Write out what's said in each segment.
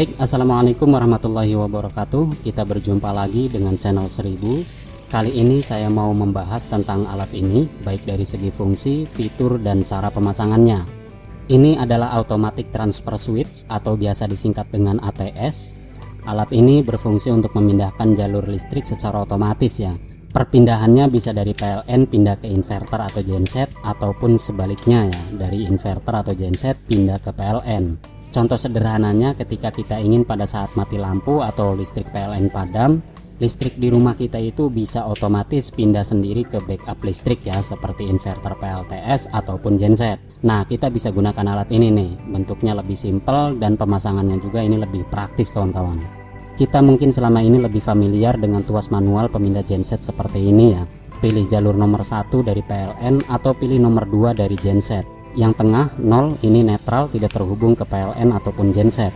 Baik, assalamualaikum warahmatullahi wabarakatuh. Kita berjumpa lagi dengan channel 1000. Kali ini saya mau membahas tentang alat ini, baik dari segi fungsi, fitur, dan cara pemasangannya. Ini adalah Automatic Transfer Switch atau biasa disingkat dengan ATS. Alat ini berfungsi untuk memindahkan jalur listrik secara otomatis ya. Perpindahannya bisa dari PLN pindah ke inverter atau genset, ataupun sebaliknya ya, dari inverter atau genset pindah ke PLN. Contoh sederhananya ketika kita ingin pada saat mati lampu atau listrik PLN padam, listrik di rumah kita itu bisa otomatis pindah sendiri ke backup listrik ya, seperti inverter PLTS ataupun genset. Nah, kita bisa gunakan alat ini nih, bentuknya lebih simpel dan pemasangannya juga ini lebih praktis kawan-kawan. Kita mungkin selama ini lebih familiar dengan tuas manual pemindah genset seperti ini ya. Pilih jalur nomor 1 dari PLN atau pilih nomor 2 dari genset. Yang tengah 0 ini netral, tidak terhubung ke PLN ataupun genset.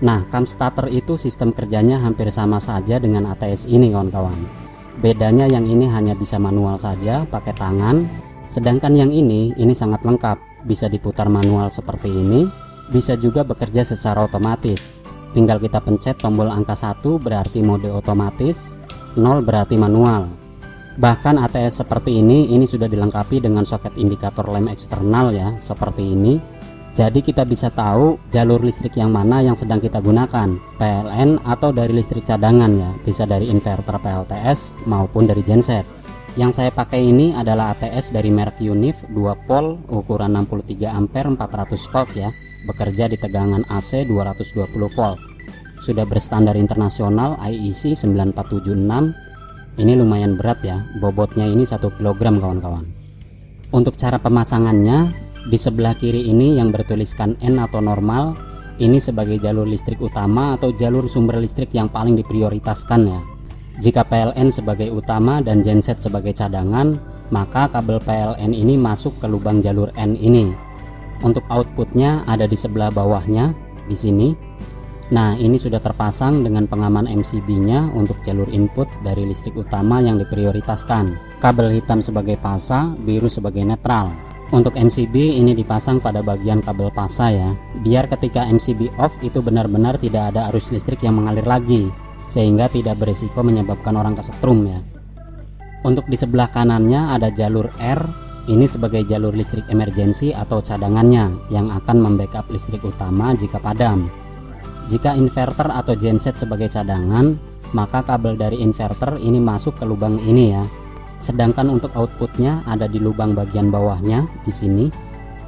Nah, cam starter itu sistem kerjanya hampir sama saja dengan ATS ini kawan-kawan. Bedanya yang ini hanya bisa manual saja pakai tangan, sedangkan yang ini sangat lengkap, bisa diputar manual seperti ini, bisa juga bekerja secara otomatis. Tinggal kita pencet tombol angka 1 berarti mode otomatis, 0 berarti manual. Bahkan ATS seperti ini sudah dilengkapi dengan soket indikator lem eksternal ya, seperti ini. Jadi kita bisa tahu jalur listrik yang mana yang sedang kita gunakan, PLN atau dari listrik cadangan ya, bisa dari inverter PLTS maupun dari genset. Yang saya pakai ini adalah ATS dari merek Unif 2 pol ukuran 63 ampere 400 volt ya, bekerja di tegangan AC 220 volt. Sudah berstandar internasional IEC 9476. Ini lumayan berat ya, bobotnya ini 1 kg kawan-kawan. Untuk cara pemasangannya, di sebelah kiri ini yang bertuliskan N atau normal, ini sebagai jalur listrik utama atau jalur sumber listrik yang paling diprioritaskan ya. Jika PLN sebagai utama dan genset sebagai cadangan, maka kabel PLN ini masuk ke lubang jalur N ini. Untuk outputnya ada di sebelah bawahnya, di sini. Nah, ini sudah terpasang dengan pengaman MCB-nya untuk jalur input dari listrik utama yang diprioritaskan. Kabel hitam sebagai pasa, biru sebagai netral. Untuk MCB ini dipasang pada bagian kabel pasa ya, biar ketika MCB off itu benar-benar tidak ada arus listrik yang mengalir lagi, sehingga tidak berisiko menyebabkan orang kesetrum ya. Untuk di sebelah kanannya ada jalur R, ini sebagai jalur listrik emergensi atau cadangannya yang akan membackup listrik utama jika padam. Jika inverter atau genset sebagai cadangan, maka kabel dari inverter ini masuk ke lubang ini ya. Sedangkan untuk outputnya ada di lubang bagian bawahnya di sini.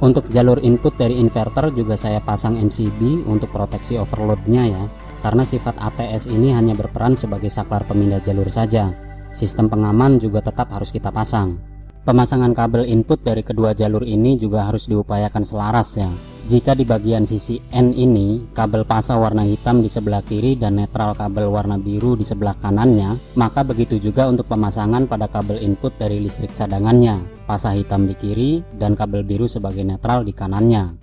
Untuk jalur input dari inverter juga saya pasang MCB untuk proteksi overloadnya ya. Karena sifat ATS ini hanya berperan sebagai saklar pemindah jalur saja. Sistem pengaman juga tetap harus kita pasang. Pemasangan kabel input dari kedua jalur ini juga harus diupayakan selaras ya. Jika di bagian sisi N ini kabel pasa warna hitam di sebelah kiri dan netral kabel warna biru di sebelah kanannya, maka begitu juga untuk pemasangan pada kabel input dari listrik cadangannya, pasa hitam di kiri dan kabel biru sebagai netral di kanannya.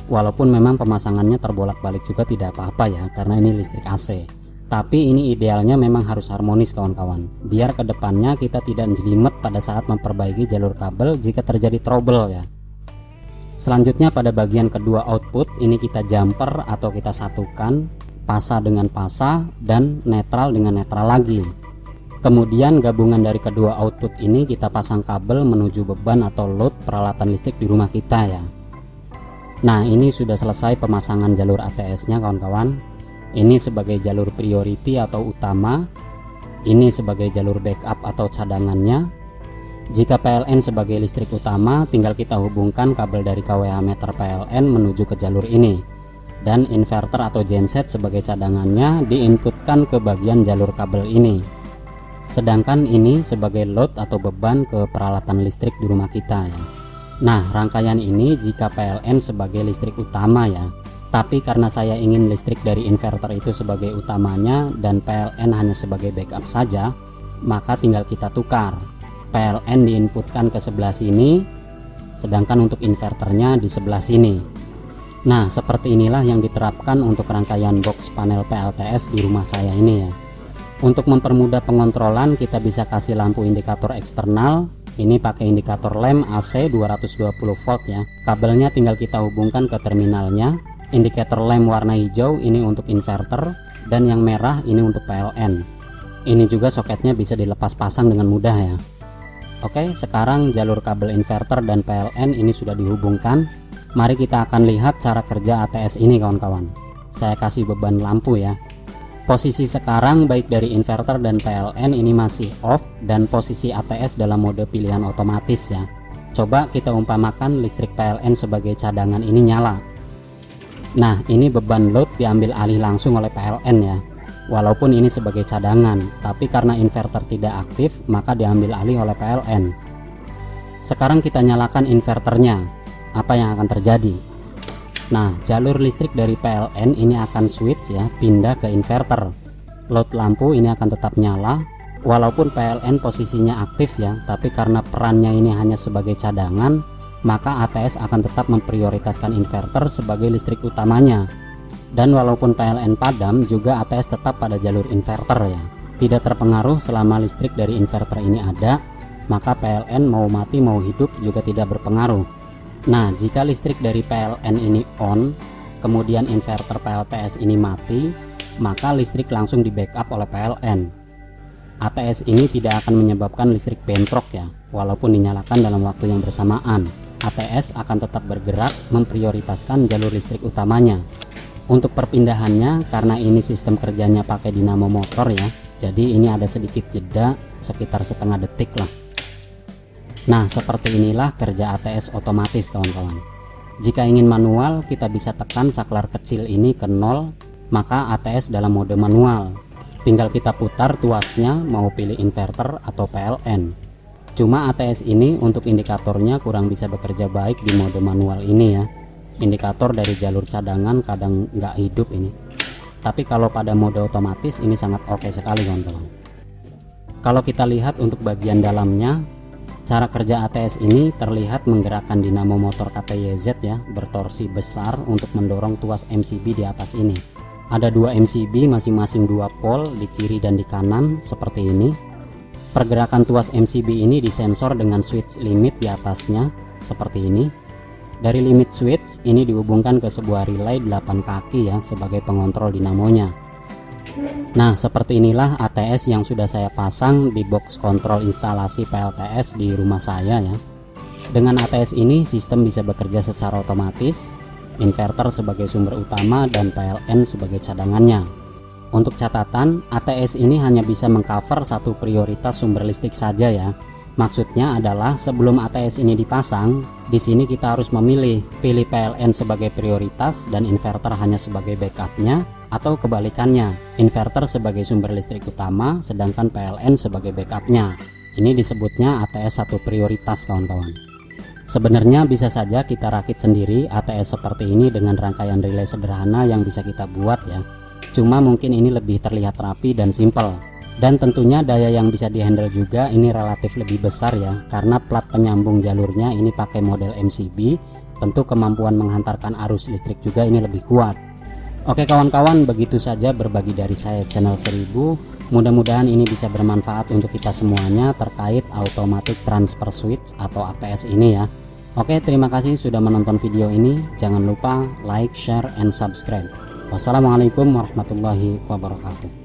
Walaupun memang pemasangannya terbolak-balik juga tidak apa-apa ya, karena ini listrik AC. Tapi ini idealnya memang harus harmonis kawan-kawan, biar kedepannya kita tidak jelimet pada saat memperbaiki jalur kabel jika terjadi trouble ya. Selanjutnya pada bagian kedua output ini kita jumper atau kita satukan pasa dengan pasa dan netral dengan netral lagi. Kemudian gabungan dari kedua output ini kita pasang kabel menuju beban atau load peralatan listrik di rumah kita ya. Nah, ini sudah selesai pemasangan jalur ATS-nya kawan-kawan. Ini sebagai jalur priority atau utama, ini sebagai jalur backup atau cadangannya. Jika PLN sebagai listrik utama, tinggal kita hubungkan kabel dari kWh meter PLN menuju ke jalur ini. Dan inverter atau genset sebagai cadangannya diinputkan ke bagian jalur kabel ini. Sedangkan ini sebagai load atau beban ke peralatan listrik di rumah kita ya. Nah, rangkaian ini jika PLN sebagai listrik utama ya. Tapi karena saya ingin listrik dari inverter itu sebagai utamanya dan PLN hanya sebagai backup saja, maka tinggal kita tukar. PLN diinputkan ke sebelah sini, sedangkan untuk inverternya di sebelah sini. Nah, seperti inilah yang diterapkan untuk rangkaian box panel PLTS di rumah saya ini ya. Untuk mempermudah pengontrolan, kita bisa kasih lampu indikator eksternal. Ini pakai indikator lem AC 220 volt ya. Kabelnya tinggal kita hubungkan ke terminalnya. Indikator lem warna hijau ini untuk inverter, dan yang merah ini untuk PLN. Ini juga soketnya bisa dilepas pasang dengan mudah ya. Oke, sekarang jalur kabel inverter dan PLN ini sudah dihubungkan. Mari kita akan lihat cara kerja ATS ini kawan-kawan. Saya kasih beban lampu ya. Posisi sekarang baik dari inverter dan PLN ini masih off, dan posisi ATS dalam mode pilihan otomatis ya. Coba kita umpamakan listrik PLN sebagai cadangan ini nyala. Nah, ini beban load diambil alih langsung oleh PLN ya. Walaupun ini sebagai cadangan, tapi karena inverter tidak aktif, maka diambil alih oleh PLN. Sekarang kita nyalakan inverternya. Apa yang akan terjadi? Nah, jalur listrik dari PLN ini akan switch ya, pindah ke inverter. Load lampu ini akan tetap nyala, walaupun PLN posisinya aktif ya, tapi karena perannya ini hanya sebagai cadangan, maka ATS akan tetap memprioritaskan inverter sebagai listrik utamanya. Dan walaupun PLN padam, juga ATS tetap pada jalur inverter ya. Tidak terpengaruh selama listrik dari inverter ini ada, maka PLN mau mati mau hidup juga tidak berpengaruh. Nah, jika listrik dari PLN ini on, kemudian inverter PLTS ini mati, maka listrik langsung di backup oleh PLN. ATS ini tidak akan menyebabkan listrik bentrok ya, walaupun dinyalakan dalam waktu yang bersamaan. ATS akan tetap bergerak memprioritaskan jalur listrik utamanya. Untuk perpindahannya, karena ini sistem kerjanya pakai dinamo motor ya, jadi ini ada sedikit jeda sekitar setengah detik lah. Nah, seperti inilah kerja ATS otomatis kawan-kawan. Jika ingin manual, kita bisa tekan saklar kecil ini ke 0, maka ATS dalam mode manual. Tinggal kita putar tuasnya mau pilih inverter atau PLN. Cuma ATS ini untuk indikatornya kurang bisa bekerja baik di mode manual ini ya. Indikator dari jalur cadangan kadang nggak hidup ini. Tapi kalau pada mode otomatis ini sangat oke sekali kawan-kawan. Kalau kita lihat untuk bagian dalamnya, cara kerja ATS ini terlihat menggerakkan dinamo motor KTYZ ya, bertorsi besar untuk mendorong tuas MCB di atas ini. Ada 2 MCB masing-masing 2 pol di kiri dan di kanan seperti ini. Pergerakan tuas MCB ini disensor dengan switch limit di atasnya seperti ini. Dari limit switch ini dihubungkan ke sebuah relay 8 kaki ya sebagai pengontrol dinamonya. Nah, seperti inilah ATS yang sudah saya pasang di box kontrol instalasi PLTS di rumah saya ya. Dengan ATS ini sistem bisa bekerja secara otomatis, inverter sebagai sumber utama dan PLN sebagai cadangannya. Untuk catatan, ATS ini hanya bisa mengcover satu prioritas sumber listrik saja ya. Maksudnya adalah sebelum ATS ini dipasang, di sini kita harus memilih, pilih PLN sebagai prioritas dan inverter hanya sebagai backupnya, atau kebalikannya, inverter sebagai sumber listrik utama sedangkan PLN sebagai backupnya. Ini disebutnya ATS satu prioritas kawan-kawan. Sebenarnya bisa saja kita rakit sendiri ATS seperti ini dengan rangkaian relay sederhana yang bisa kita buat ya. Cuma mungkin ini lebih terlihat rapi dan simpel. Dan tentunya daya yang bisa dihandle juga ini relatif lebih besar ya, karena plat penyambung jalurnya ini pakai model MCB, tentu kemampuan menghantarkan arus listrik juga ini lebih kuat. Oke kawan-kawan, begitu saja berbagi dari saya channel 1000. Mudah-mudahan ini bisa bermanfaat untuk kita semuanya terkait automatic transfer switch atau ATS ini ya. Oke, terima kasih sudah menonton video ini. Jangan lupa like, share, and subscribe. Wassalamualaikum warahmatullahi wabarakatuh.